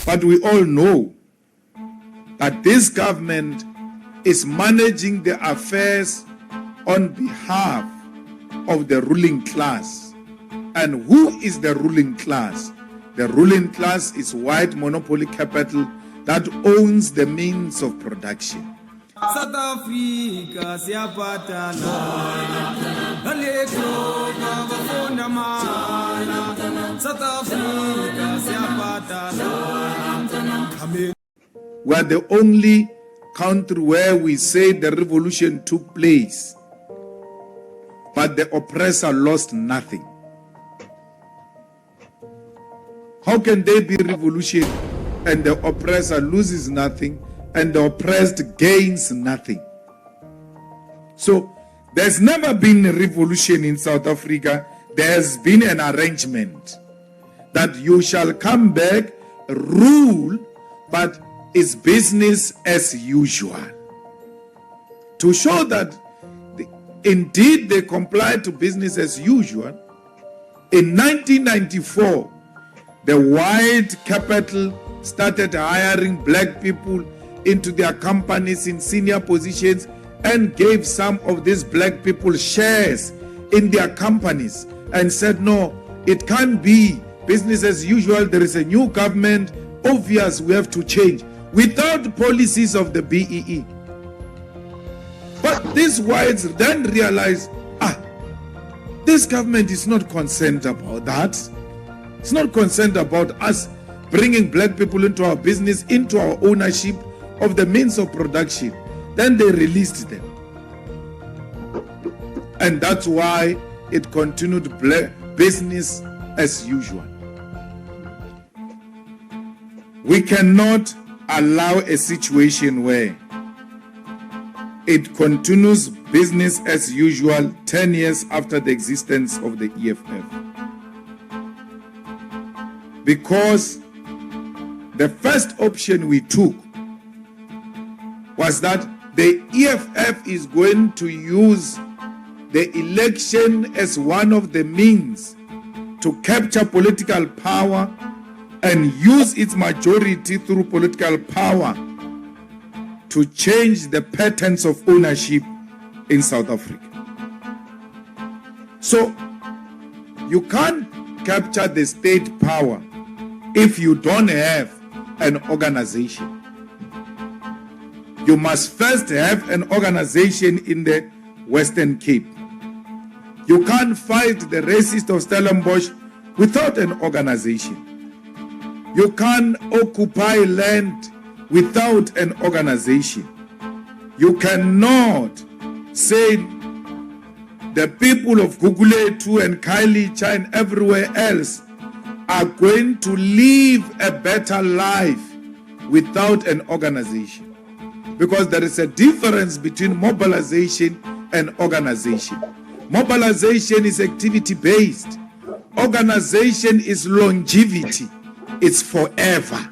But we all know that this government is managing the affairs on behalf of the ruling class. And who is the ruling class? The ruling class is white monopoly capital that owns the means of production. South Africa siyaphatana South Africa siyaphatana. We are the only country where we say the revolution took place, but the oppressor lost nothing. How can there be revolution and the oppressor loses nothing and the oppressed gains nothing? So there's never been a revolution in South Africa. There has been an arrangement that you shall come back, rule, but it's business as usual. To show that indeed they comply to business as usual, in 1994, the white capital started hiring black people into their companies in senior positions and gave some of these black people shares in their companies and said, no, it can't be business as usual. There is a new government. Obvious, we have to change without policies of the BEE. But these whites then realized, this government is not concerned about that. It's not concerned about us bringing black people into our business, into our ownership of the means of production. Then they released them. And that's why it continued business as usual. We cannot allow a situation where it continues business as usual 10 years after the existence of the EFF. Because the first option we took was that the EFF is going to use the election as one of the means to capture political power and use its majority through political power to change the patterns of ownership in South Africa. So you can't capture the state power if you don't have an organization. You must first have an organization in the Western Cape. You can't fight the racists of Stellenbosch without an organization. You can't occupy land without an organization. You cannot say the people of Guguletu and Khayelitsha and everywhere else are going to live a better life without an organization. Because there is a difference between mobilization and organization. Mobilization is activity-based. Organization is longevity. It's forever.